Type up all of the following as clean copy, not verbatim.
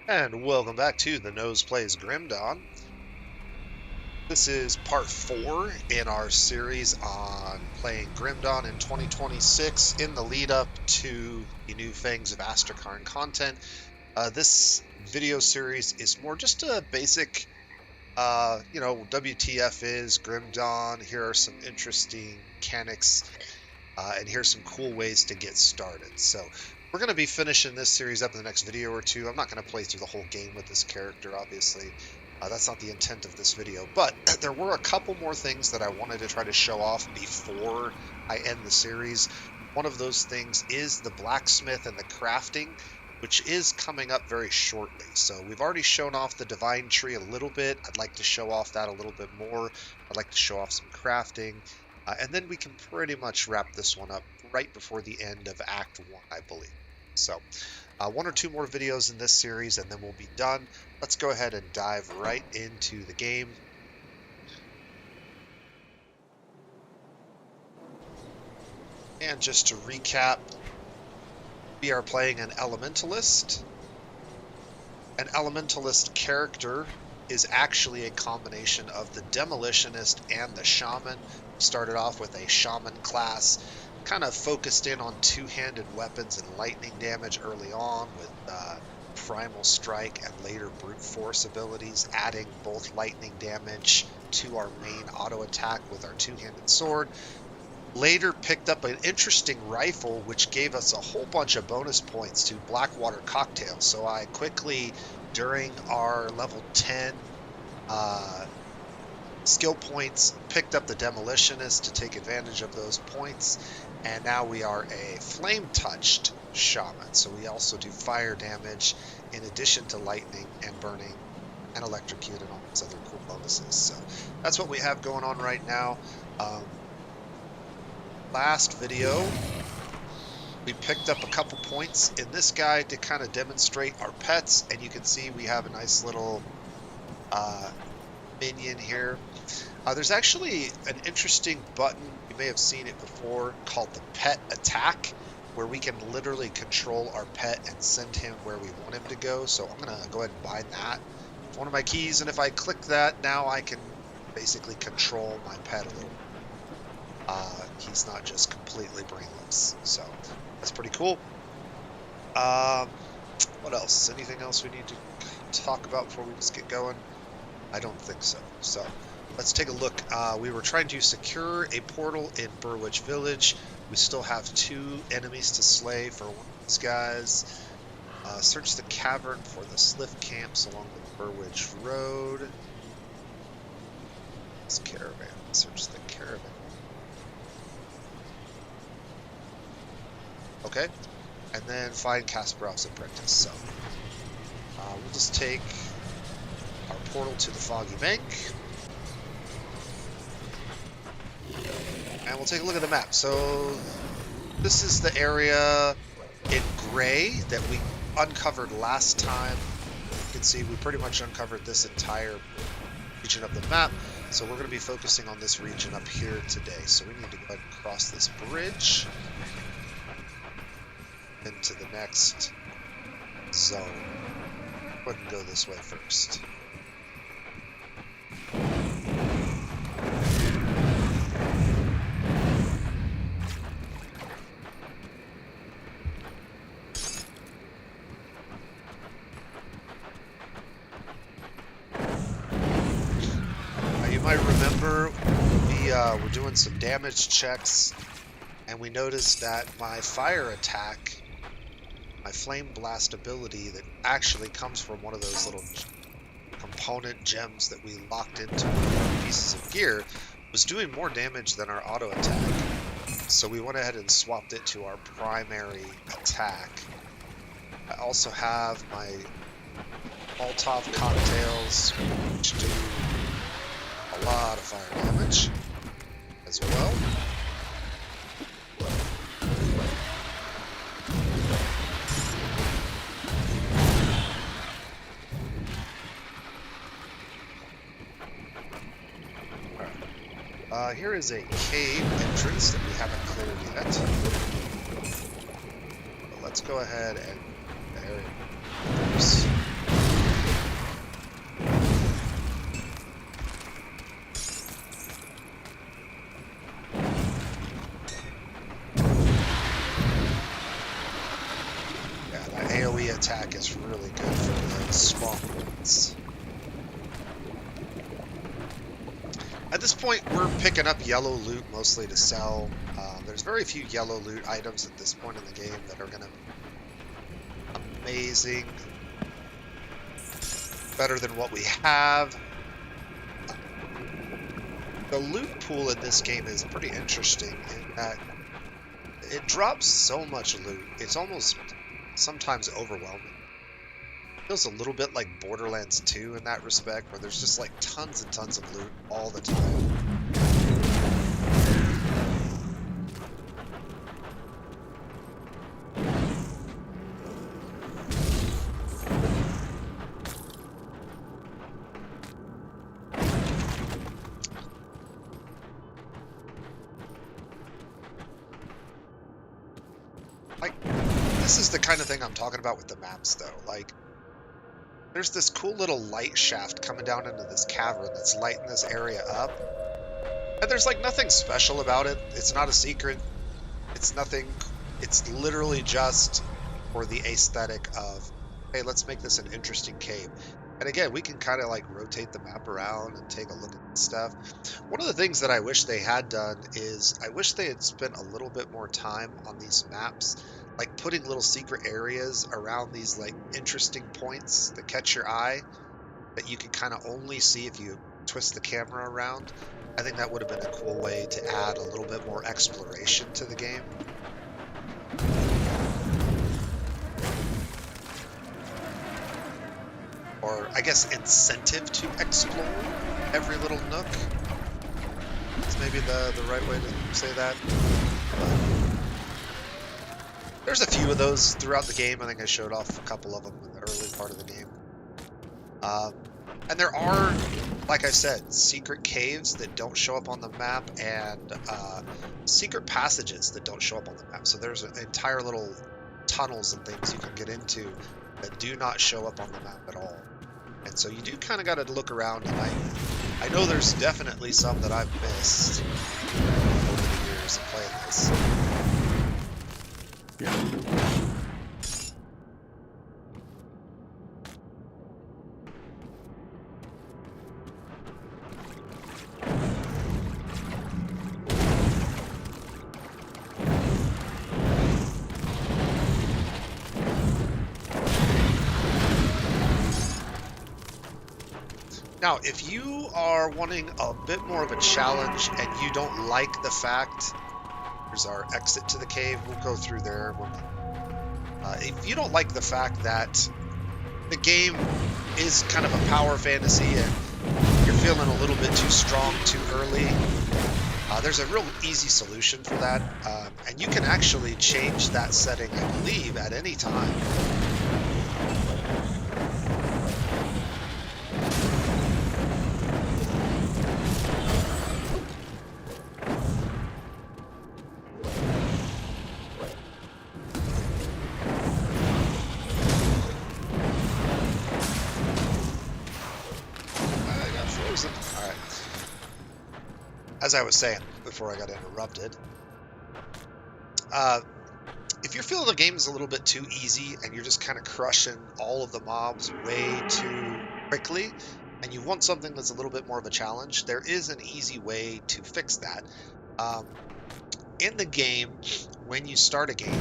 And welcome back to The Nose Plays Grim Dawn. This is part 4 in our series on playing Grim Dawn in 2026 in the lead up to the new Fangs of Astrakarn content. This video series is more just a basic, WTF is Grim Dawn. Here are some interesting mechanics, and here's some cool ways to get started. So we're going to be finishing this series up in the next video or two. I'm not going to play through the whole game with this character, obviously. That's not the intent of this video. But there were a couple more things that I wanted to try to show off before I end the series. One of those things is the blacksmith and the crafting, which is coming up very shortly. So we've already shown off the divine tree a little bit. I'd like to show off that a little bit more. I'd like to show off some crafting. And then we can pretty much wrap this one up right before the end of Act 1, I believe. So, one or two more videos in this series and then we'll be done. Let's go ahead and dive right into the game. And just to recap, we are playing an Elementalist. An Elementalist character is actually a combination of the Demolitionist and the Shaman. Started off with a Shaman class, kind of focused in on two-handed weapons and lightning damage early on with Primal Strike and later Brute Force abilities, adding both lightning damage to our main auto attack with our two-handed sword. Later picked up an interesting rifle which gave us a whole bunch of bonus points to Blackwater Cocktail. So I quickly, during our level 10 skill points, picked up the Demolitionist to take advantage of those points, and now we are a flame-touched shaman, so we also do fire damage in addition to lightning and burning and electrocute and all those other cool bonuses. So that's what we have going on right now. Last video, we picked up a couple points in this guide to kind of demonstrate our pets, and you can see we have a nice little minion here. There's actually an interesting button, you may have seen it before, called the Pet Attack, where we can literally control our pet and send him where we want him to go. So I'm going to go ahead and bind that with one of my keys, and if I click that, now I can basically control my pet a little. He's not just completely brainless, so that's pretty cool. What else? Anything else we need to talk about before we just get going? I don't think so. So let's take a look. We were trying to secure a portal in Burwitch Village. We still have 2 enemies to slay for one of these guys. Search the cavern for the Sliff camps along the Burwitch Road. This caravan. Search the caravan. Okay. And then find Kasparov's apprentice. So we'll just take our portal to the Foggy Bank. And we'll take a look at the map. So this is the area in gray that we uncovered last time. You can see we pretty much uncovered this entire region of the map. So we're going to be focusing on this region up here today. So we need to go ahead and cross this bridge into the next zone. Go ahead and go this way first. You might remember we were doing some damage checks, and we noticed that my fire attack, my Flame Blast ability that actually comes from one of those little component gems that we locked into pieces of gear, was doing more damage than our auto attack. So we went ahead and swapped it to our primary attack. I also have my Molotov cocktails, which do a lot of fire damage as well. Here is a cave entrance that we haven't cleared yet. But let's go ahead and there it goes. At this point, we're picking up yellow loot mostly to sell. There's very few yellow loot items at this point in the game that are going to be amazing. Better than what we have. The loot pool in this game is pretty interesting in that it drops so much loot. It's almost sometimes overwhelming. It feels a little bit like Borderlands 2 in that respect, where there's just like tons and tons of loot all the time. Like, this is the kind of thing I'm talking about with the maps, though. Like, there's this cool little light shaft coming down into this cavern that's lighting this area up. And there's like nothing special about it. It's not a secret. It's nothing. It's literally just for the aesthetic of, hey, let's make this an interesting cave. And again, we can kind of like rotate the map around and take a look at stuff. One of the things that I wish they had done is I wish they had spent a little bit more time on these maps, like putting little secret areas around these like interesting points that catch your eye that you can kind of only see if you twist the camera around. I think that would have been a cool way to add a little bit more exploration to the game. Or, I guess, incentive to explore every little nook. Is maybe the right way to say that. But there's a few of those throughout the game. I think I showed off a couple of them in the early part of the game. And there are, like I said, secret caves that don't show up on the map and secret passages that don't show up on the map. So there's entire little tunnels and things you can get into that do not show up on the map at all. And so you do kind of got to look around, and I know there's definitely some that I've missed over the years of playing this. Now, if you are wanting a bit more of a challenge and you don't like the fact, here's our exit to the cave, we'll go through there. If you don't like the fact that the game is kind of a power fantasy and you're feeling a little bit too strong too early, there's a real easy solution for that. And you can actually change that setting, I believe, at any time. As I was saying before I got interrupted, if you're feeling the game is a little bit too easy and you're just kind of crushing all of the mobs way too quickly, and you want something that's a little bit more of a challenge, there is an easy way to fix that. In the game, when you start a game,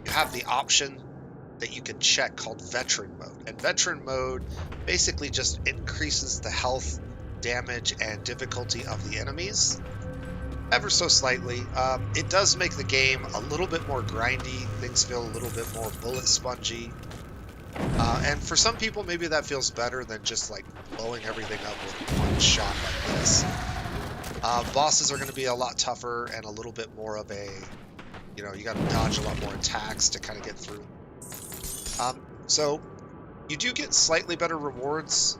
you have the option that you can check called Veteran Mode. And Veteran Mode basically just increases the health, damage, and difficulty of the enemies ever so slightly. It does make the game a little bit more grindy. Things feel a little bit more bullet spongy. And for some people, maybe that feels better than just like blowing everything up with one shot like this. Bosses are going to be a lot tougher and a little bit more of a, you know, you got to dodge a lot more attacks to kind of get through. So you do get slightly better rewards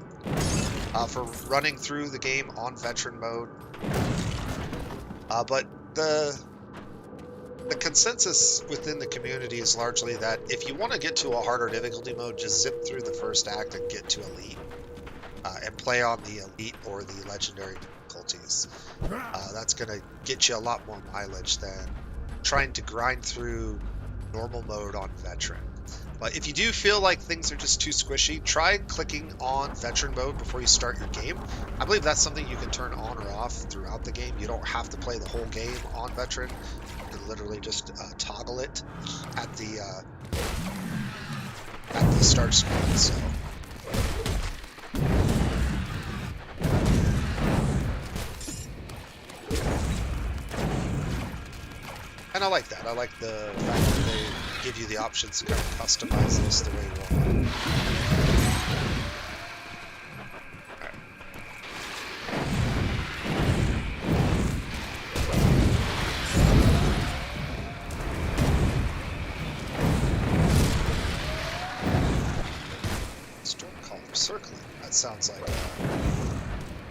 for running through the game on Veteran Mode. But the consensus within the community is largely that if you want to get to a harder difficulty mode, just zip through the first act and get to Elite. And play on the Elite or the Legendary difficulties. That's going to get you a lot more mileage than trying to grind through normal mode on Veteran. But if you do feel like things are just too squishy, try clicking on veteran mode before you start your game. I believe that's something you can turn on or off throughout the game. You don't have to play the whole game on veteran. You can literally just toggle it at the start screen. So. And I like that. I like the fact that they give you the options to kind of customize this the way you want. Alright. Storm column circling. That sounds like a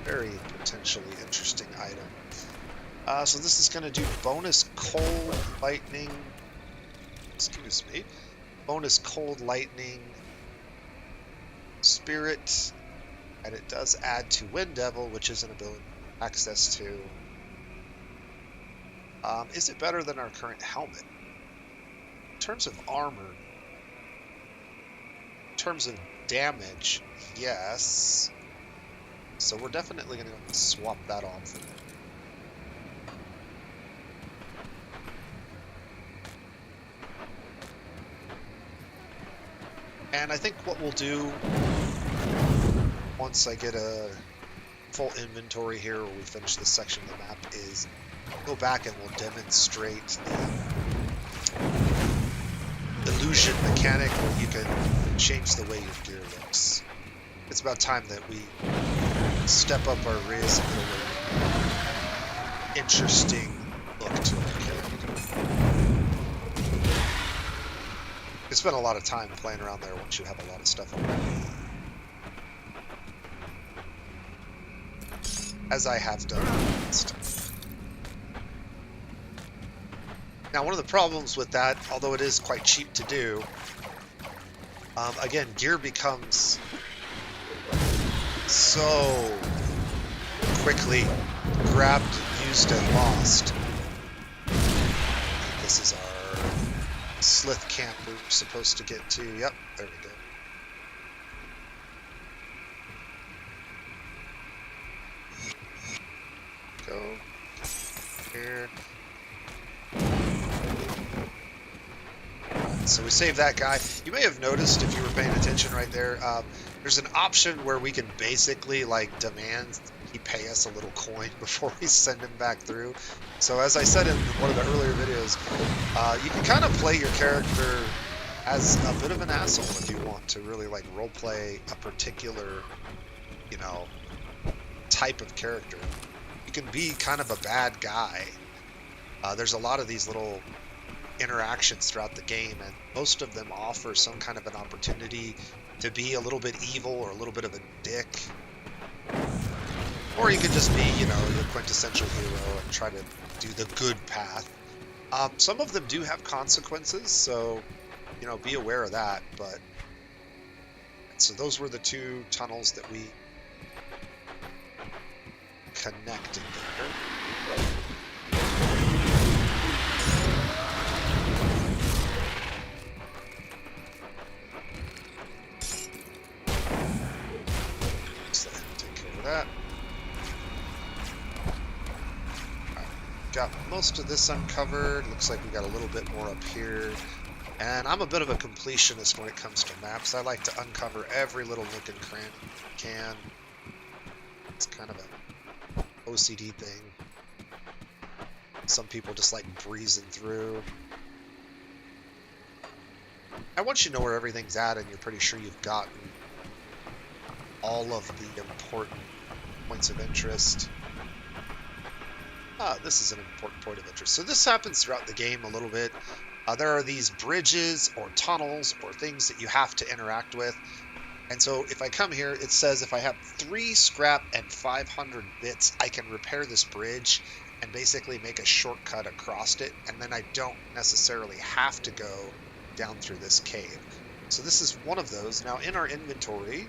very potentially interesting item. So this is going to do bonus cold lightning, excuse me, bonus cold lightning spirit, and it does add to Wind Devil, which is an ability access to. Is it better than our current helmet? In terms of armor, in terms of damage, yes. So we're definitely going to swap that on for that. And I think what we'll do once I get a full inventory here, or we finish this section of the map, is go back and we'll demonstrate the illusion mechanic where you can change the way your gear looks. It's about time that we step up our riz and get a interesting look to our character. It's been a lot of time playing around there once you have a lot of stuff already. As I have done. Now, one of the problems with that, although it is quite cheap to do, again, gear becomes so quickly grabbed, used, and lost. This is our Slith camp we were supposed to get to. Yep, there we go. Go here. So we saved that guy. You may have noticed, if you were paying attention right there, there's an option where we can basically like demand he pay us a little coin before we send him back through. So as I said in one of the earlier videos, you can kind of play your character as a bit of an asshole if you want to really like roleplay a particular, you know, type of character. You can be kind of a bad guy. There's a lot of these little interactions throughout the game, and most of them offer some kind of an opportunity to be a little bit evil or a little bit of a dick. Or you could just be, you know, the quintessential hero and try to do the good path. Some of them do have consequences, so, you know, be aware of that. But so those were the two tunnels that we connected there. So take care of that. Got most of this uncovered. Looks like we got a little bit more up here. And I'm a bit of a completionist when it comes to maps. I like to uncover every little nook and cranny I can. It's kind of an OCD thing. Some people just like breezing through. And once you know where everything's at and you're pretty sure you've gotten all of the important points of interest, this is an important point of interest. So this happens throughout the game a little bit. There are these bridges or tunnels or things that you have to interact with. And so if I come here, it says if I have 3 scrap and 500 bits, I can repair this bridge and basically make a shortcut across it. And then I don't necessarily have to go down through this cave. So this is one of those. Now in our inventory,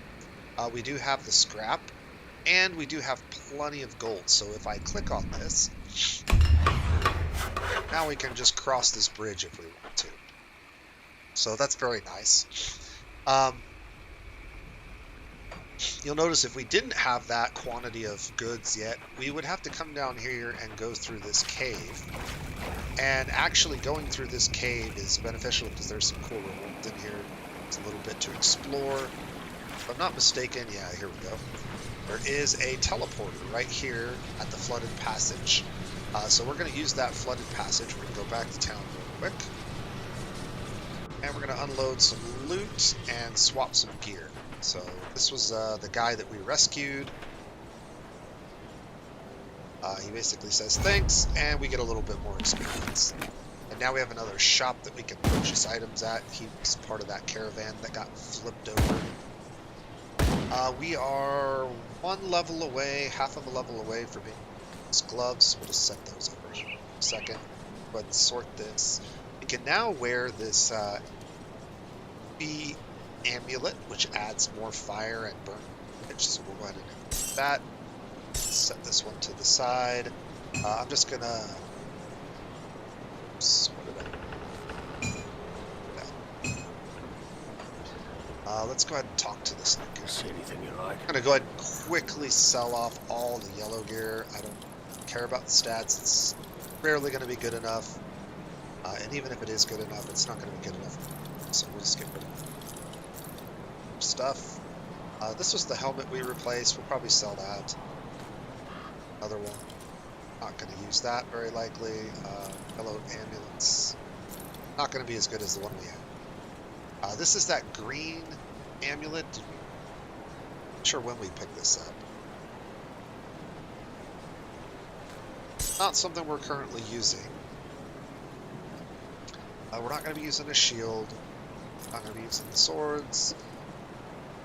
we do have the scrap. And we do have plenty of gold. So if I click on this, now we can just cross this bridge if we want to. So that's very nice. Um, You'll notice if we didn't have that quantity of goods yet, we would have to come down here and go through this cave. And actually going through this cave is beneficial because there's some cool rewards in here. It's a little bit to explore. If I'm not mistaken, yeah, here we go. There is a teleporter right here at the flooded passage. So we're going to use that flooded passage. We're going to go back to town real quick. And we're going to unload some loot and swap some gear. So this was the guy that we rescued. He basically says thanks, and we get a little bit more experience. And now we have another shop that we can purchase items at. He was part of that caravan that got flipped over. We are one level away, half of a level away from being gloves. We'll just set those over here for a second. Go ahead and sort this. We can now wear this B amulet, which adds more fire and burn damage. So we'll go ahead and do that. Set this one to the side. I'm just gonna. Oops, what did I do? Let's go ahead and talk to this thing. See anything you like? I'm gonna go ahead and quickly sell off all the yellow gear. I don't care about the stats. It's rarely gonna be good enough. And even if it is good enough, it's not gonna be good enough. So we'll just get rid of stuff. This was the helmet we replaced. We'll probably sell that. Another one. Not going to use that very likely. Yellow ambulance. Not going to be as good as the one we have. This is that green amulet. Not sure when we picked this up. Not something we're currently using. We're not going to be using a shield. Not going to be using the swords.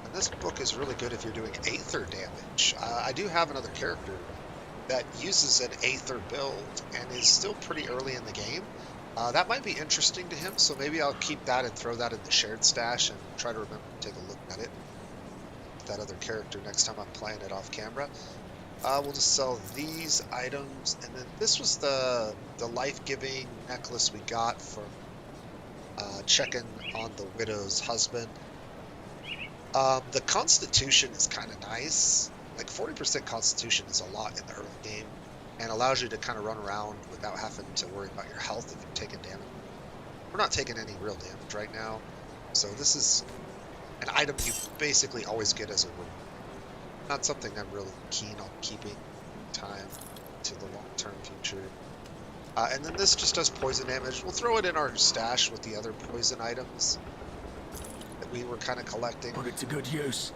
And this book is really good if you're doing Aether damage. I do have another character that uses an Aether build and is still pretty early in the game. That might be interesting to him, so maybe I'll keep that and throw that in the shared stash and try to remember to take a look at it. That other character next time I'm playing it off camera. We'll just sell these items, and then this was the life-giving necklace we got from checking on the widow's husband. The constitution is kind of nice. Like 40% constitution is a lot in the early game and allows you to kind of run around without having to worry about your health if you're taking damage. We're not taking any real damage right now, so this is an item you basically always get as a reward. Not something I'm really keen on keeping time to the long-term future. And then this just does poison damage. We'll throw it in our stash with the other poison items that we were kind of collecting. Put it to good use.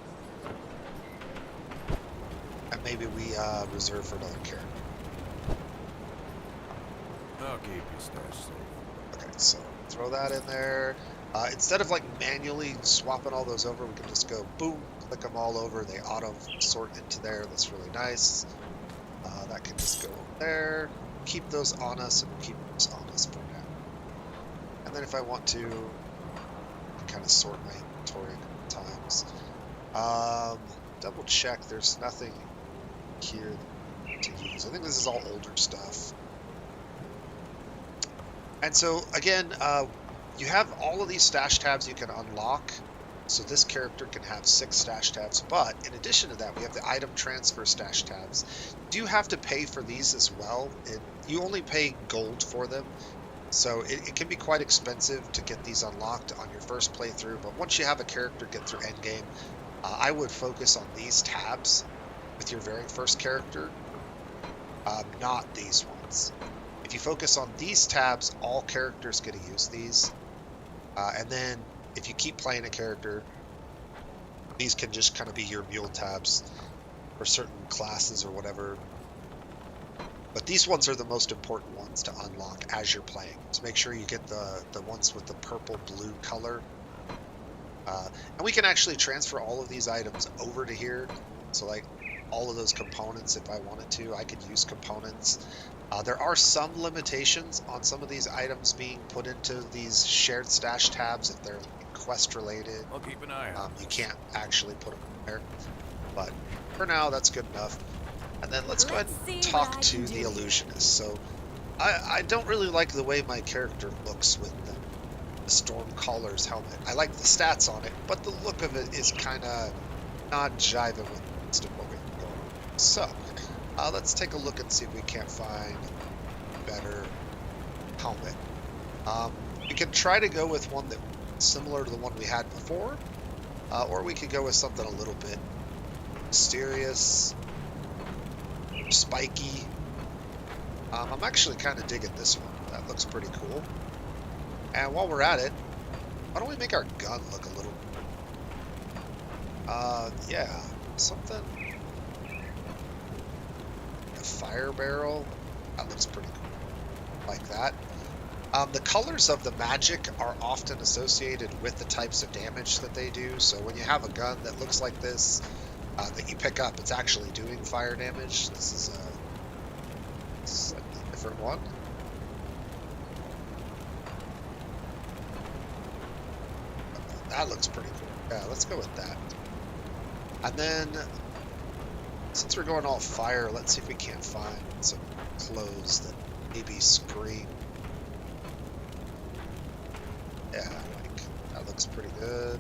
And maybe we reserve for another character. I'll keep your stash safe. Okay, so throw that in there. Instead of like manually swapping all those over, we can just go boom, click them all over. They auto sort into there. That's really nice. That can just go over there. Keep those on us, and we'll keep those on us for now. And then if I want to, I can kind of sort my inventory a couple times. Double check. There's nothing here to use. I think this is all older stuff. And so again, you have all of these stash tabs you can unlock. So this character can have 6 stash tabs, but in addition to that, we have the item transfer stash tabs. You do have to pay for these as well. You only pay gold for them, so it can be quite expensive to get these unlocked on your first playthrough. But once you have a character get through endgame, I would focus on these tabs with your very first character, not these ones. If you focus on these tabs, all characters get to use these, and then if you keep playing a character, these can just kind of be your mule tabs for certain classes or whatever. But these ones are the most important ones to unlock as you're playing. So make sure you get the ones with the purple-blue color. And we can actually transfer all of these items over to here. So like all of those components, if I wanted to, I could use components. There are some limitations on some of these items being put into these shared stash tabs if they're quest related. I'll keep an eye out. You can't actually put them there, but for now that's good enough. And then let's go ahead and talk to the illusionist. So I don't really like the way my character looks with the Stormcaller's helmet. I like the stats on it, but the look of it is kind of not jiving with most of what we've going on. So, let's take a look and see if we can't find a better helmet. We can try to go with one that's similar to the one we had before, or we could go with something a little bit mysterious, spiky. I'm actually kind of digging this one. That looks pretty cool. And while we're at it, why don't we make our gun look a little... yeah, something... A fire barrel. That looks pretty cool. Like that. The colors of the magic are often associated with the types of damage that they do. So when you have a gun that looks like this, that you pick up, it's actually doing fire damage. This is a different one. That looks pretty cool. Yeah, let's go with that. And then, since we're going all fire, let's see if we can't find some clothes that maybe scream. Yeah, like, that looks pretty good.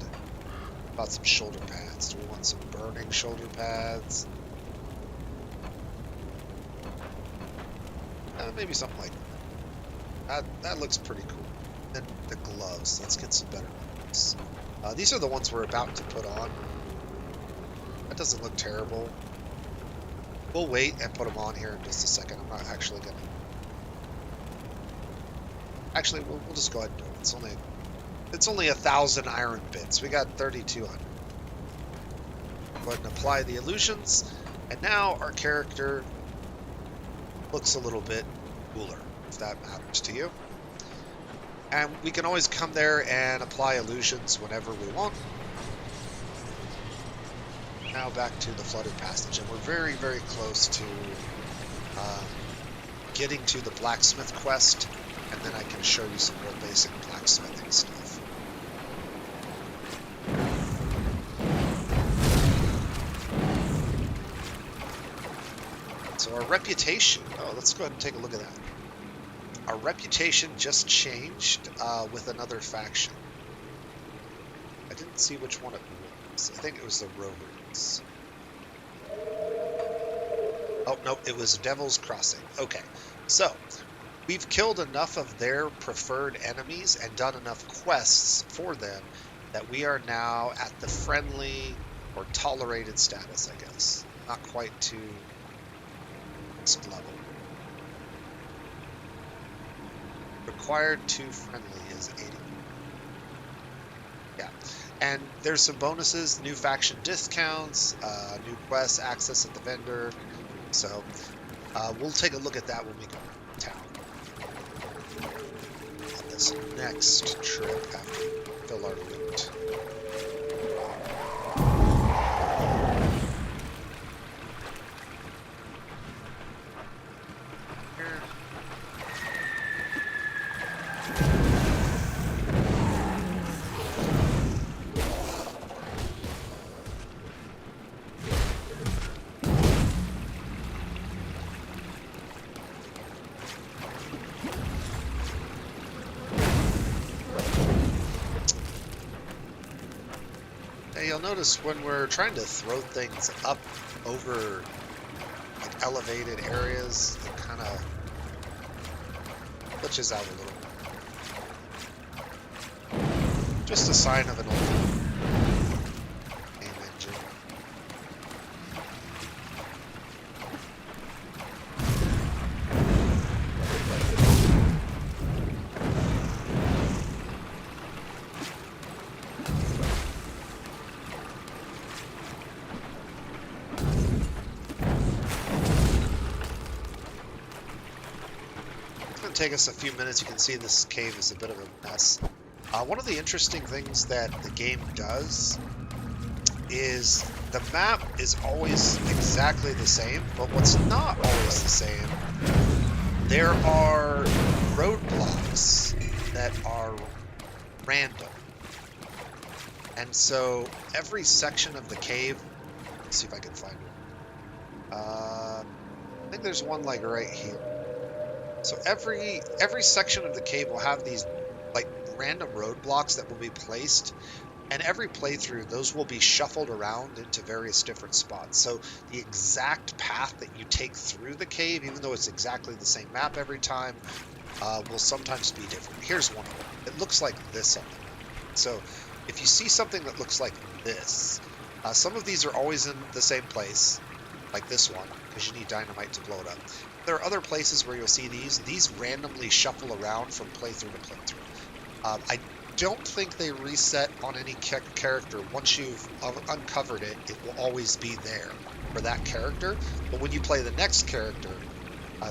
About some shoulder pads. Do we want some burning shoulder pads? Maybe something like that. That looks pretty cool. Then the gloves. Let's get some better ones. These are the ones we're about to put on. That doesn't look terrible. We'll wait and put them on here in just a second. I'm not actually gonna... Actually, we'll just go ahead and do it. It's only 1,000 iron bits. We got 3,200. Go ahead and apply the illusions. And now our character looks a little bit cooler, if that matters to you. And we can always come there and apply illusions whenever we want. Now back to the Flooded Passage, and we're very, very close to getting to the blacksmith quest, and then I can show you some real basic blacksmithing stuff. So our reputation, let's go ahead and take a look at that. Our reputation just changed with another faction. I didn't see which one it was. I think it was the Rovers. Oh, no, it was Devil's Crossing. Okay, so we've killed enough of their preferred enemies and done enough quests for them that we are now at the friendly or tolerated status, I guess. Not quite to this level. Required to friendly is 80. Yeah, and there's some bonuses, new faction discounts, new quests, access at the vendor. So we'll take a look at that when we go to town. On this next trip after we fill our loot. You'll notice when we're trying to throw things up over like elevated areas, it kind of glitches out a little. Just a sign of an old game engine. Take us a few minutes. You can see this cave is a bit of a mess. One of the interesting things that the game does is the map is always exactly the same, but what's not always the same, there are roadblocks that are random. And so every section of the cave, let's see if I can find it. I think there's one like right here. So every section of the cave will have these like random roadblocks that will be placed, and every playthrough, those will be shuffled around into various different spots. So the exact path that you take through the cave, even though it's exactly the same map every time, will sometimes be different. Here's one of them. It looks like this on the map. So if you see something that looks like this, some of these are always in the same place, like this one, because you need dynamite to blow it up. There are other places where you'll see these. These randomly shuffle around from playthrough to playthrough. I don't think they reset on any character. Once you've uncovered it, it will always be there for that character. But when you play the next character,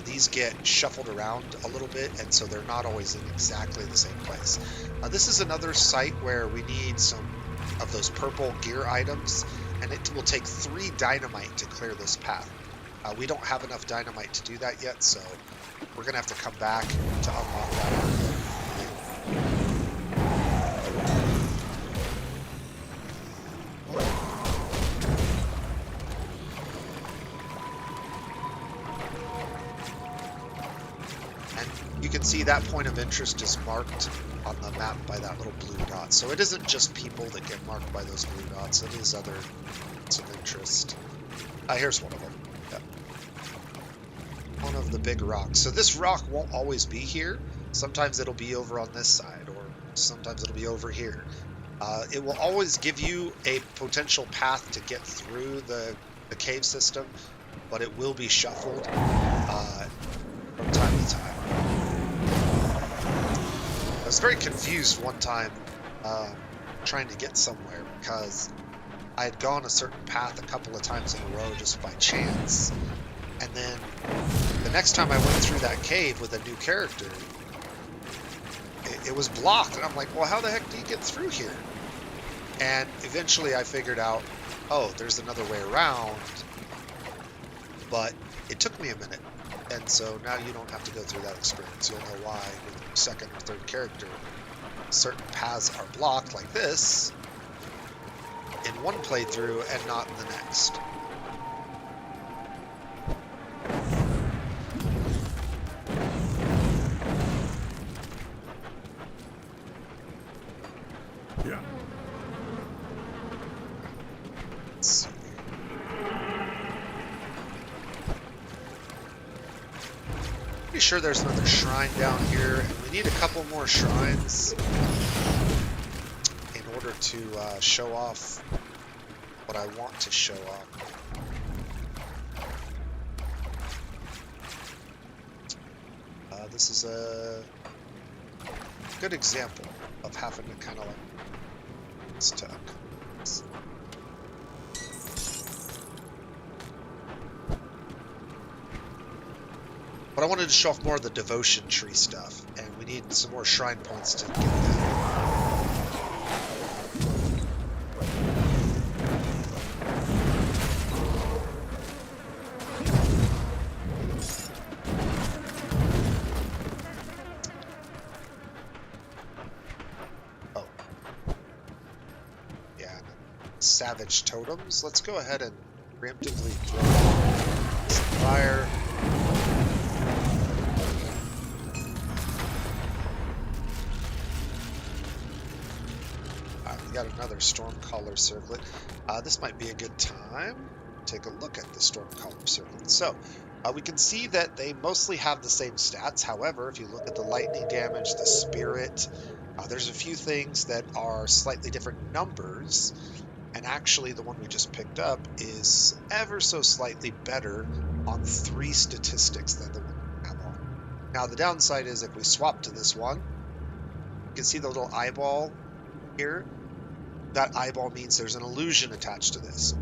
these get shuffled around a little bit, and so they're not always in exactly the same place. This is another site where we need some of those purple gear items, and it will take 3 dynamite to clear this path. We don't have enough dynamite to do that yet, so we're going to have to come back to unlock that. You can see that point of interest is marked on the map by that little blue dot. So it isn't just people that get marked by those blue dots. It is other points of interest. Here's one of them. Yep. One of the big rocks. So this rock won't always be here. Sometimes it'll be over on this side, or sometimes it'll be over here. It will always give you a potential path to get through the cave system, but it will be shuffled from time to time. I was very confused one time trying to get somewhere because I had gone a certain path a couple of times in a row just by chance, and then the next time I went through that cave with a new character, it was blocked, and I'm like, well, how the heck do you get through here? And eventually I figured out, oh, there's another way around, but it took me a minute. And so now you don't have to go through that experience. You'll know why with your second or third character, certain paths are blocked like this in one playthrough and not in the next. Yeah. Let's see. Pretty sure there's another shrine down here, and we need a couple more shrines in order to show off what I want to show off. This is a good example of having to kind of like stuck. But I wanted to show off more of the devotion tree stuff, and we need some more shrine points to get that. Oh. Yeah, savage totems. Let's go ahead and preemptively throw some fire. Got another Stormcaller circlet. This might be a good time to take a look at the Stormcaller circlet. So we can see that they mostly have the same stats. However, if you look at the lightning damage, the spirit, there's a few things that are slightly different numbers. And actually, the one we just picked up is ever so slightly better on 3 statistics than the one we have on. Now, the downside is if we swap to this one, you can see the little eyeball here. That eyeball means there's an illusion attached to this.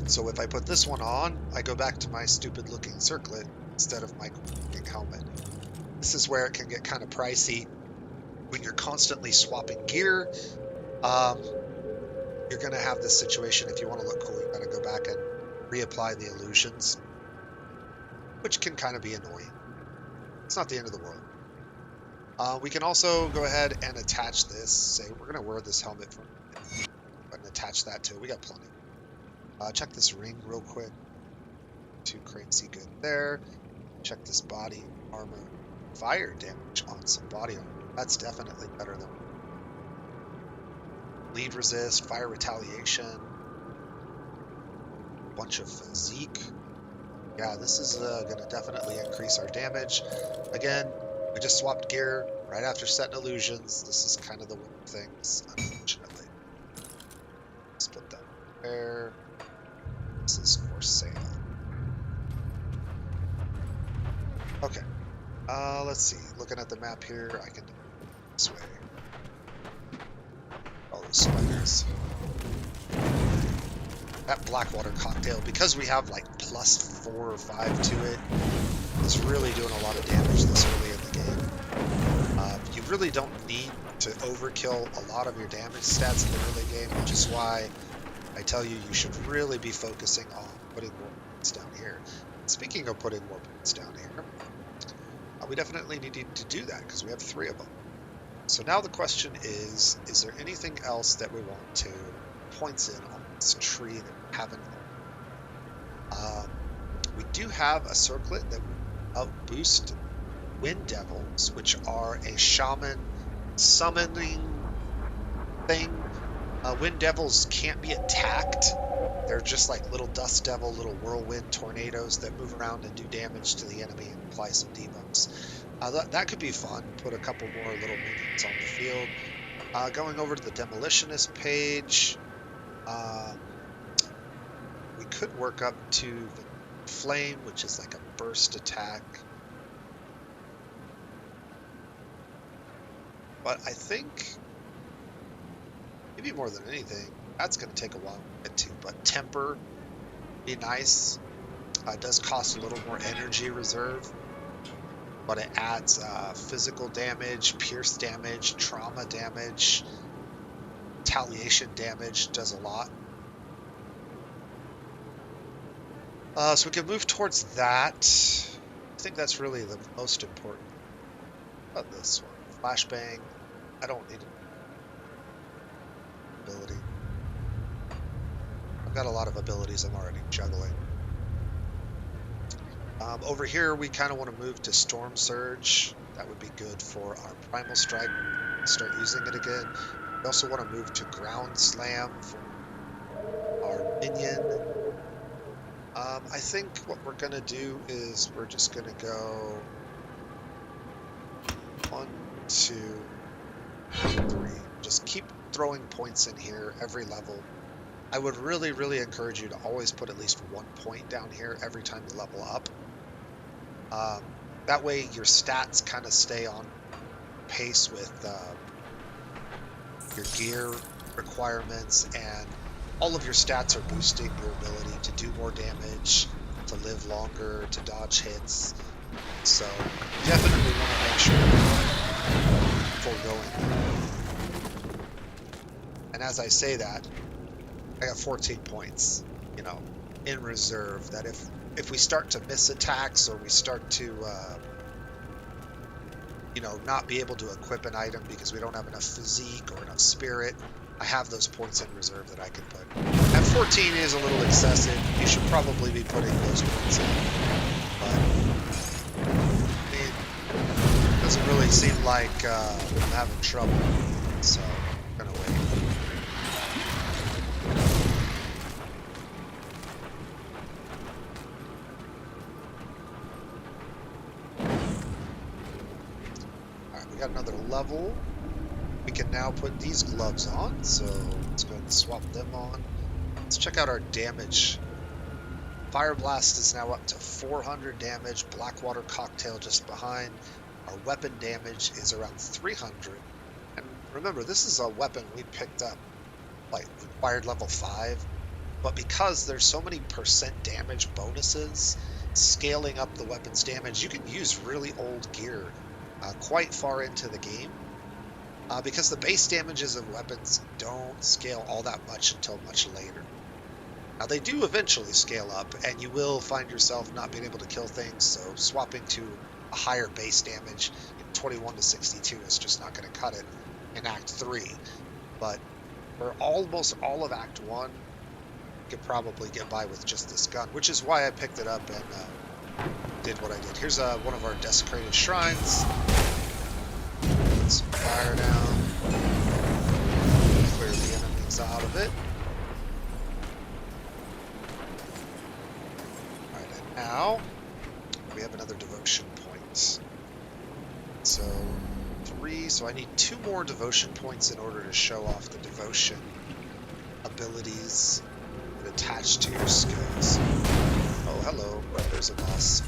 So if I put this one on, I go back to my stupid looking circlet instead of my looking helmet. This is where it can get kind of pricey when you're constantly swapping gear. You're going to have this situation, if you want to look cool, you got to go back and reapply the illusions, which can kind of be annoying. It's not the end of the world. We can also go ahead and attach this. Say we're going to wear this helmet for and attach that to it. We got plenty. Check this ring real quick. Too crazy good there. Check this body armor. Fire damage on some body armor. That's definitely better than bleed resist, fire retaliation, bunch of physique. Yeah, this is going to definitely increase our damage. Again, we just swapped gear right after setting illusions. This is kind of the way of things, unfortunately. Let's put that there. This is for sale. Okay. Let's see. Looking at the map here, I can do it this way. All those spiders. That Blackwater Cocktail, because we have like +4 or 5 to it, is really doing a lot of damage this early in the game. You really don't need to overkill a lot of your damage stats in the early game, which is why I tell you should really be focusing on putting more points down here. Speaking of putting more points down here, we definitely need to do that because we have 3 of them. So now the question is there anything else that we want to points in on this tree that we haven't? We do have a circlet that will boost Wind Devils, which are a shaman summoning thing. Wind Devils can't be attacked. They're just like little dust devil, little whirlwind tornadoes that move around and do damage to the enemy and apply some debuffs. That could be fun. Put a couple more little minions on the field. Going over to the Demolitionist page, we could work up to the Flame, which is like a burst attack. But I think, maybe more than anything, that's going to take a while to get to. But Temper, be nice. It does cost a little more energy reserve, but it adds physical damage, pierce damage, trauma damage, retaliation damage, does a lot. So we can move towards that. I think that's really the most important. How about this one? Flashbang. I don't need an ability. I've got a lot of abilities I'm already juggling. Over here, we kind of want to move to Storm Surge. That would be good for our Primal Strike. Start using it again. We also want to move to Ground Slam for our minion. I think what we're going to do is we're just going to go 1, 2, 3. Just keep throwing points in here every level. I would really, really encourage you to always put at least 1 point down here every time you level up. That way your stats kind of stay on pace with your gear requirements, and all of your stats are boosting your ability to do more damage, to live longer, to dodge hits. So definitely want to make sure you're foregoing. And as I say that, I got 14 points, you know, in reserve, that if we start to miss attacks or we start to, you know, not be able to equip an item because we don't have enough physique or enough spirit, I have those points in reserve that I can put. At 14 is a little excessive. You should probably be putting those points in. But it doesn't really seem like I'm having trouble, so I'm gonna wait. Alright, we got another level. We can now put these gloves on, so let's go ahead and swap them on. Let's check out our damage. Fire Blast is now up to 400 damage, Blackwater Cocktail just behind. Our weapon damage is around 300. And remember, this is a weapon we picked up, like, required level 5. But because there's so many % damage bonuses, scaling up the weapon's damage, you can use really old gear quite far into the game. Because the base damages of weapons don't scale all that much until much later. Now they do eventually scale up, and you will find yourself not being able to kill things, so swapping to a higher base damage in 21 to 62 is just not going to cut it in Act 3. But for almost all of Act 1, you could probably get by with just this gun, which is why I picked it up and did what I did. Here's one of our desecrated shrines. Some fire down. Clear the enemy. It's out of it. Alright, and now we have another devotion point. So 3, so I need 2 more devotion points in order to show off the devotion abilities that attach to your skills. Oh, hello, there's a boss.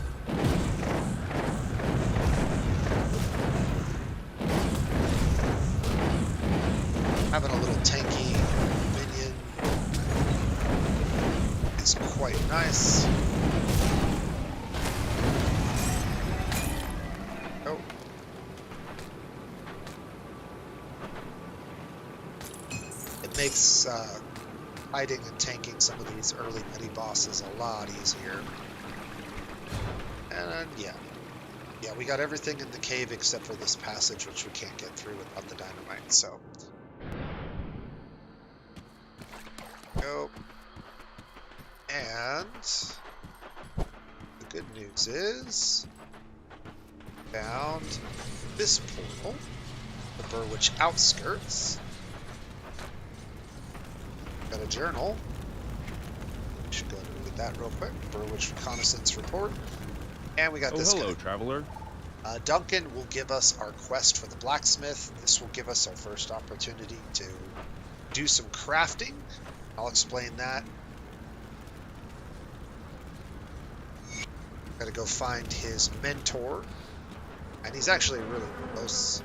Having a little tanky minion is quite nice. Oh. It makes hiding and tanking some of these early mini-bosses a lot easier. And yeah, we got everything in the cave except for this passage, which we can't get through without the dynamite, so. Go. And the good news is, found this portal, the Burrwitch Outskirts. Got a journal. Should go to read that real quick. Burrwitch Reconnaissance Report. And we got this hello, guy. traveler. Duncan will give us our quest for the blacksmith. This will give us our first opportunity to do some crafting. I'll explain that. Gotta go find his mentor. And he's actually really close.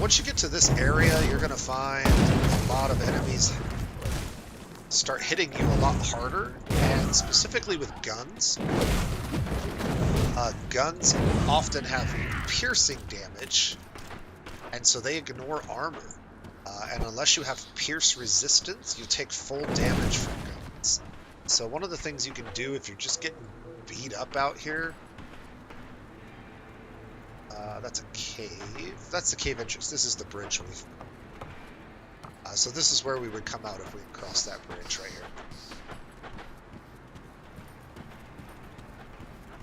Once you get to this area, you're gonna find a lot of enemies start hitting you a lot harder, and specifically with guns. Guns often have piercing damage, and so they ignore armor. And unless you have pierce resistance, you take full damage from guns. So one of the things you can do if you're just getting beat up out here, that's a cave. That's the cave entrance. This is the bridge we've... so this is where we would come out if we crossed that bridge right here.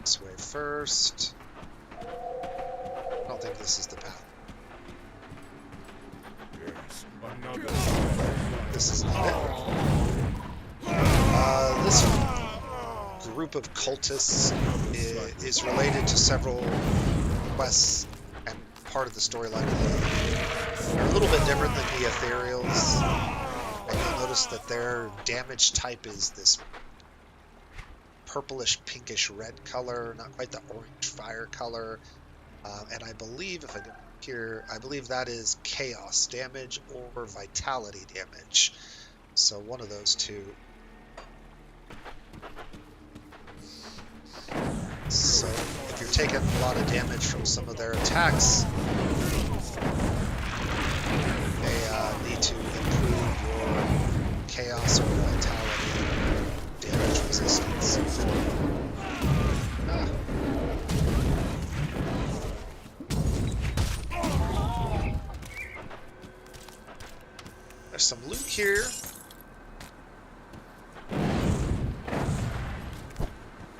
This way first. I don't think this is the path. Yes, another. This is not it. This group of cultists is related to several quests and part of the storyline. They're a little bit different than the Ethereals, and you'll notice that their damage type is this purplish pinkish red color, not quite the orange fire color. And I believe, if I go here, I believe that is chaos damage or vitality damage. So one of those two. So if you're taking a lot of damage from some of their attacks, they need to improve your chaos or vitality damage resistance. There's some loot here.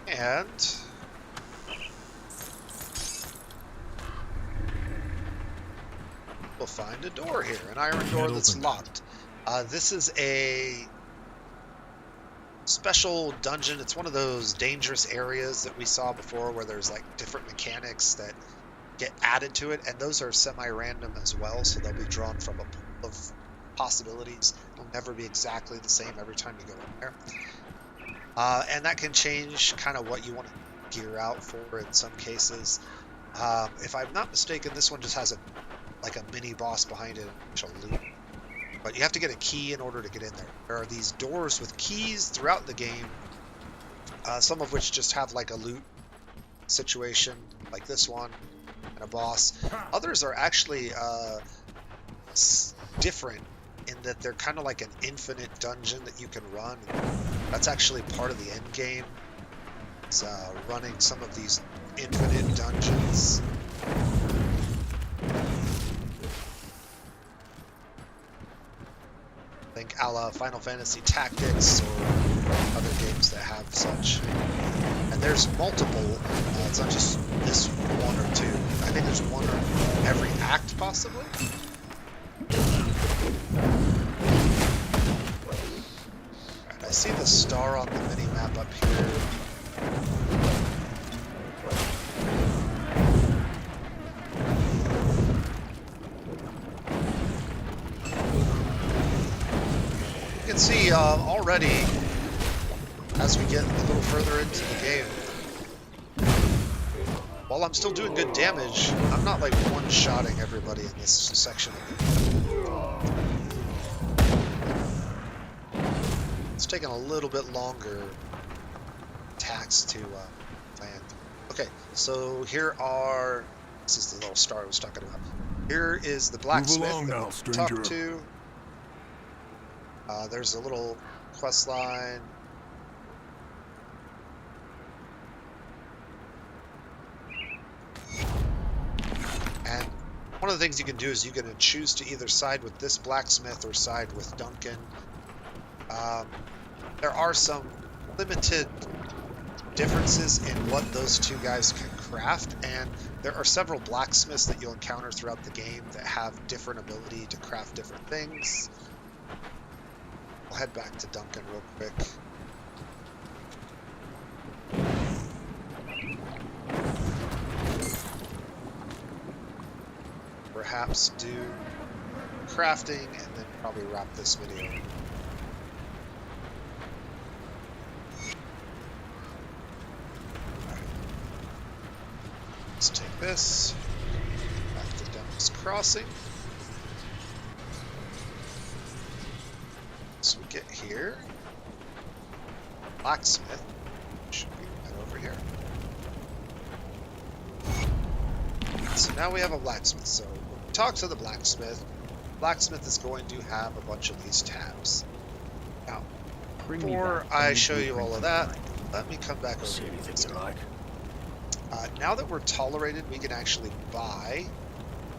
And we'll find a door here, an iron door that's locked. This is a special dungeon. It's one of those dangerous areas that we saw before where there's like different mechanics that get added to it, and those are semi-random as well, so they'll be drawn from a pool of possibilities. It'll never be exactly the same every time you go in there. And that can change kind of what you want to gear out for in some cases. If I'm not mistaken, this one just has a mini boss behind it, actual loot. But you have to get a key in order to get in there. There are these doors with keys throughout the game, some of which just have like a loot situation, like this one, and a boss. Others are actually different in that they're kind of like an infinite dungeon that you can run. That's actually part of the end game. It's running some of these infinite dungeons. Think a la Final Fantasy Tactics or other games that have such. And there's multiple. It's not just this one or two. I think there's one or every act, possibly. Right, I see the star on the mini map up here. You can see already, as we get a little further into the game, while I'm still doing good damage, I'm not like one-shotting everybody in this section of it. It's taking a little bit longer attacks to land. Okay, so here are... This is the little star I was talking about. Here is the blacksmith that we'll talk to. There's a little quest line. And one of the things you can do is you can choose to either side with this blacksmith or side with Duncan. There are some limited differences in what those two guys can craft, and there are several blacksmiths that you'll encounter throughout the game that have different ability to craft different things. I'll head back to Duncan real quick. Perhaps do crafting and then probably wrap this video. Right. Let's take this back to Devil's Crossing. So we get here. Blacksmith should be right over here. So now we have a blacksmith. So when we talk to the blacksmith is going to have a bunch of these tabs. Now, before I show you all of that, let me come back over here. Now that we're tolerated, we can actually buy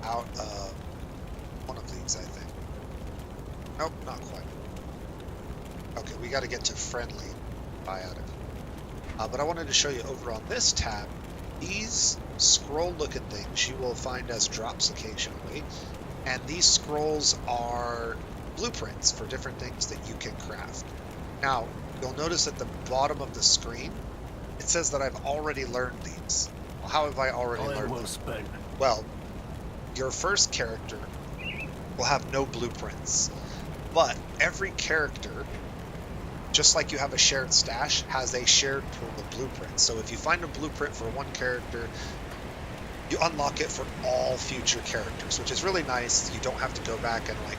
out one of these, I think. Nope, not quite. Okay, we got to get to friendly, buy out of it. But I wanted to show you over on this tab, these scroll-looking things you will find as drops occasionally, and these scrolls are blueprints for different things that you can craft. Now, you'll notice at the bottom of the screen, it says that I've already learned these. Well, how have I already learned them? Well, your first character will have no blueprints, but every character, just like you have a shared stash, has a shared pool of blueprints. So if you find a blueprint for one character, you unlock it for all future characters, which is really nice. You don't have to go back and like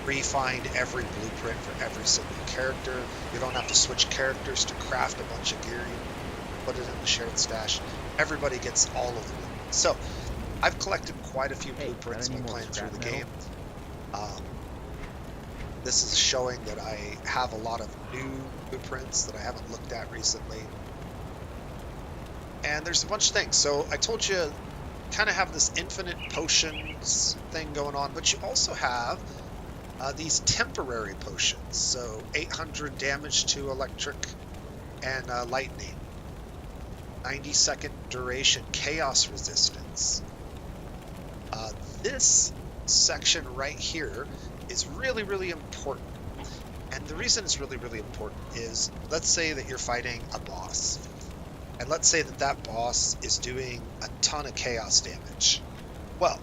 re-find every blueprint for every single character. You don't have to switch characters to craft a bunch of gear. You put it in the shared stash. Everybody gets all of them. So I've collected quite a few blueprints by playing through the game. This is showing that I have a lot of new blueprints that I haven't looked at recently. And there's a bunch of things. So I told you, kind of have this infinite potions thing going on, but you also have these temporary potions. So 800 damage to electric and lightning. 90-second duration chaos resistance. This section right here is really, really important. And the reason it's really, really important is, let's say that you're fighting a boss. And let's say that that boss is doing a ton of chaos damage. Well,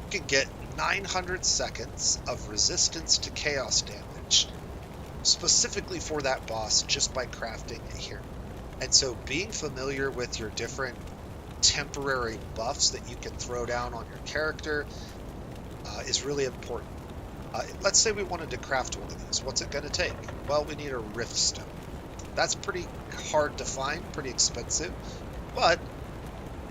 you can get 900 seconds of resistance to chaos damage specifically for that boss just by crafting it here. And so being familiar with your different temporary buffs that you can throw down on your character is really important. Let's say we wanted to craft one of these. What's it going to take? Well, we need a Rift Stone. That's pretty hard to find, pretty expensive. But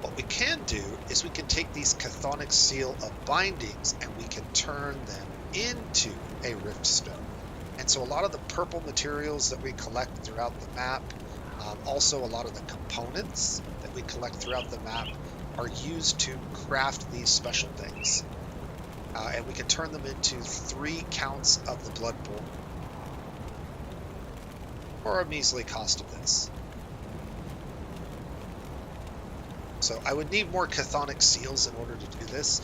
what we can do is we can take these Chthonic Seal of Bindings and we can turn them into a Rift Stone. And so a lot of the purple materials that we collect throughout the map, also a lot of the components that we collect throughout the map, are used to craft these special things. And we can turn them into 3 counts of the Blood Bowl for a measly cost of this. So I would need more chthonic seals in order to do this.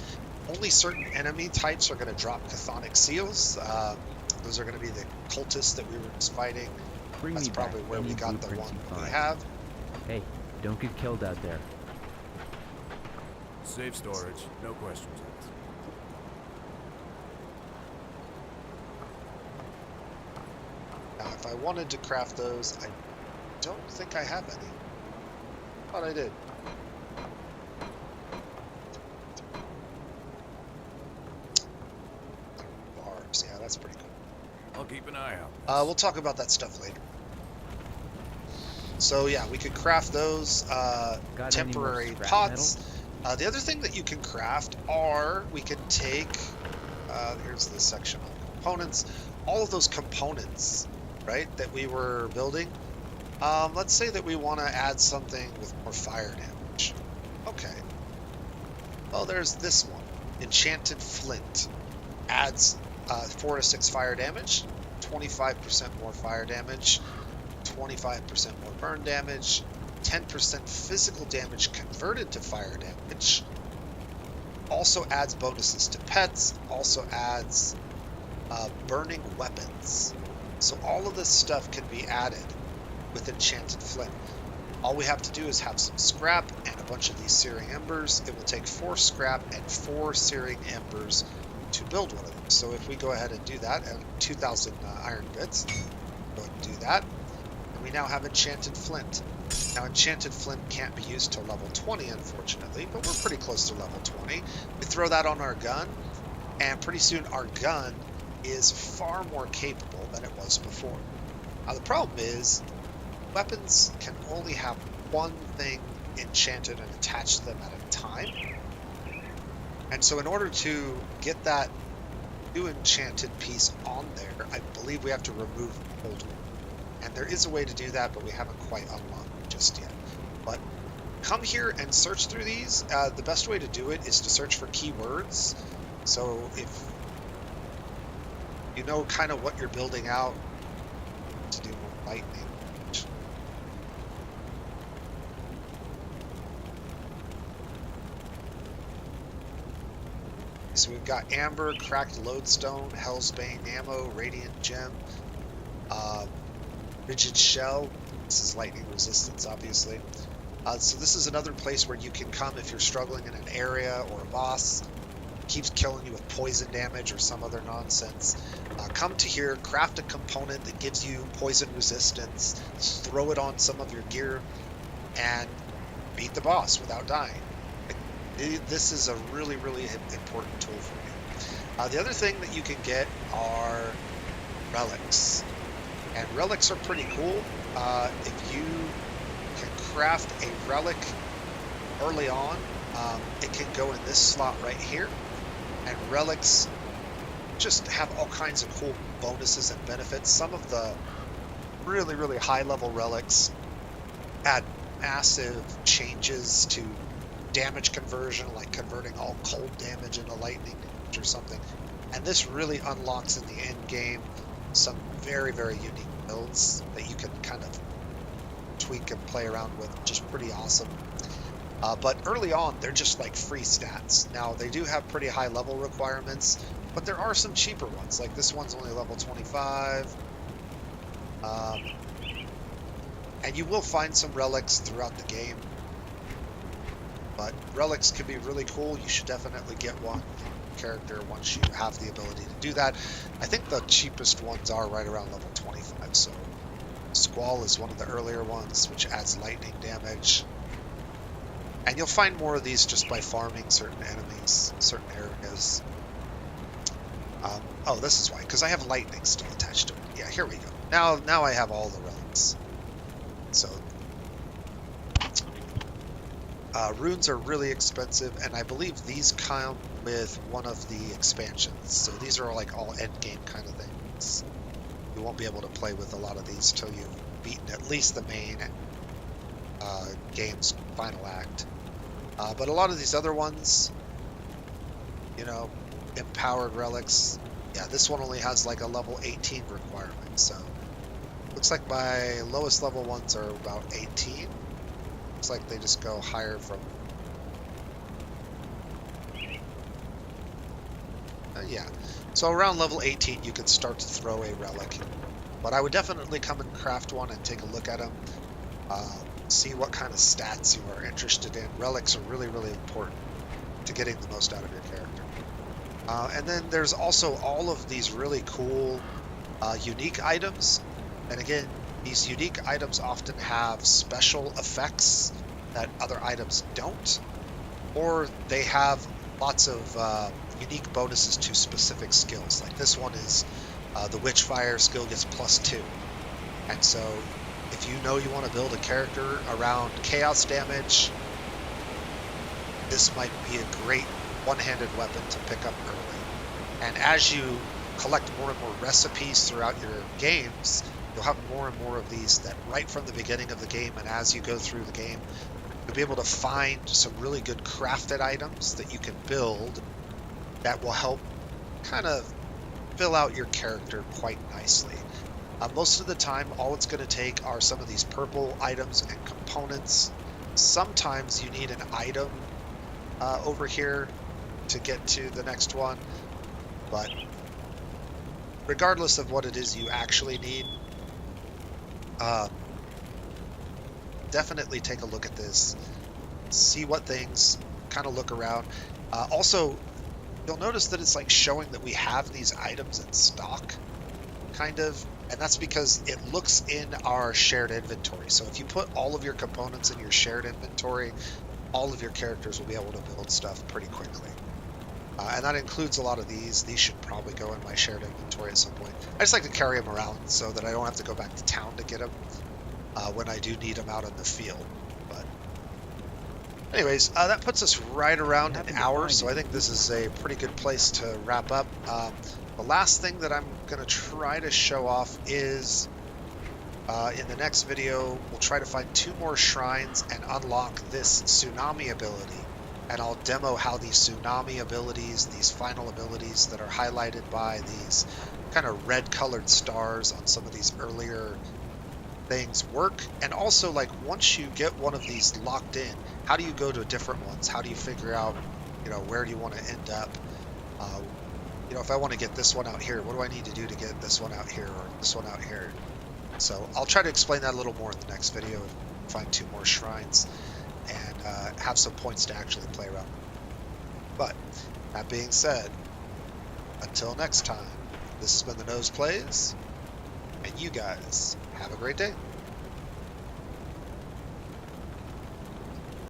Only certain enemy types are going to drop chthonic seals. Those are going to be the cultists that we were just fighting. That's probably where we got the one we have. Hey, don't get killed out there. Safe storage, no questions asked. Now, if I wanted to craft those, I don't think I have any. Thought I did. Bars, yeah, that's pretty cool. I'll keep an eye out. We'll talk about that stuff later. So yeah, we could craft those temporary pots. The other thing that you can craft are, we can take, here's the section on components, all of those components, right, that we were building. Let's say that we want to add something with more fire damage. Okay. Well, there's this one. Enchanted Flint. Adds 4 to 6 fire damage, 25% more fire damage, 25% more burn damage, 10% physical damage converted to fire damage. Also adds bonuses to pets. Also adds burning weapons. So all of this stuff can be added with Enchanted Flint. All we have to do is have some scrap and a bunch of these searing embers. It will take 4 scrap and 4 searing embers to build one of them. So if we go ahead and do that, and 2,000 iron bits, go ahead and do that, and we now have Enchanted Flint. Now, Enchanted Flint can't be used till level 20, unfortunately, but we're pretty close to level 20. We throw that on our gun, and pretty soon our gun is far more capable than it was before. Now, the problem is, weapons can only have one thing enchanted and attached to them at a time. And so in order to get that new enchanted piece on there, I believe we have to remove the old one. And there is a way to do that, but we haven't quite unlocked it just yet. But come here and search through these. The best way to do it is to search for keywords. So if you know kind of what you're building out, to do more lightning. So we've got Amber, Cracked Lodestone, Hellsbane Ammo, Radiant Gem, Rigid Shell. This is lightning resistance, obviously. So this is another place where you can come if you're struggling in an area or a boss keeps killing you with poison damage or some other nonsense. Come to here, craft a component that gives you poison resistance, throw it on some of your gear, and beat the boss without dying. This is a really, really important tool for you. The other thing that you can get are relics. And relics are pretty cool. If you can craft a relic early on, it can go in this slot right here. And relics just have all kinds of cool bonuses and benefits. Some of the really, really high level relics add massive changes to damage conversion, like converting all cold damage into lightning damage or something. And this really unlocks in the end game some very, very unique builds that you can kind of tweak and play around with, which is pretty awesome. But early on, they're just like free stats. Now, they do have pretty high level requirements, but there are some cheaper ones. Like this one's only level 25. And you will find some relics throughout the game. But relics can be really cool. You should definitely get one character once you have the ability to do that. I think the cheapest ones are right around level 25. So Squall is one of the earlier ones, which adds lightning damage. And you'll find more of these just by farming certain enemies, certain areas. Oh, this is why, because I have lightning still attached to it. Yeah, here we go. Now I have all the relics. So runes are really expensive, and I believe these come with one of the expansions. So these are like all end game kind of things. You won't be able to play with a lot of these till you've beaten at least the main game's final act. But a lot of these other ones, you know, empowered relics, yeah, this one only has like a level 18 requirement. So looks like my lowest level ones are about 18. Looks like they just go higher from Yeah. So around level 18, you can start to throw a relic. But I would definitely come and craft one and take a look at them. See what kind of stats you are interested in. Relics are really, really important to getting the most out of your character. And then there's also all of these really cool unique items. And again, these unique items often have special effects that other items don't. Or they have lots of unique bonuses to specific skills. Like this one is the Witchfire skill gets +2. And so if you know you want to build a character around chaos damage, this might be a great one-handed weapon to pick up early. And as you collect more and more recipes throughout your games, you'll have more and more of these that right from the beginning of the game and as you go through the game, you'll be able to find some really good crafted items that you can build that will help kind of fill out your character quite nicely. Most of the time, all it's going to take are some of these purple items and components. Sometimes you need an item over here to get to the next one, but regardless of what it is you actually need, definitely take a look at this, see what things, kind of look around. Also, you'll notice that it's like showing that we have these items in stock, kind of, and that's because it looks in our shared inventory. So if you put all of your components in your shared inventory, all of your characters will be able to build stuff pretty quickly. And that includes a lot of these. These should probably go in my shared inventory at some point. I just like to carry them around so that I don't have to go back to town to get them when I do need them out in the field. But anyways, that puts us right around an hour, so I think this is a pretty good place to wrap up. The last thing that I'm going to try to show off is in the next video, we'll try to find 2 more shrines and unlock this tsunami ability. And I'll demo how these tsunami abilities, these final abilities that are highlighted by these kind of red colored stars on some of these earlier things work. And also, like, once you get one of these locked in, how do you go to different ones? How do you figure out, you know, where do you want to end up? You know, if I want to get this one out here, what do I need to do to get this one out here or this one out here? So I'll try to explain that a little more in the next video and find 2 more shrines and have some points to actually play around. But that being said, until next time, this has been the Nose Plays, and you guys have a great day.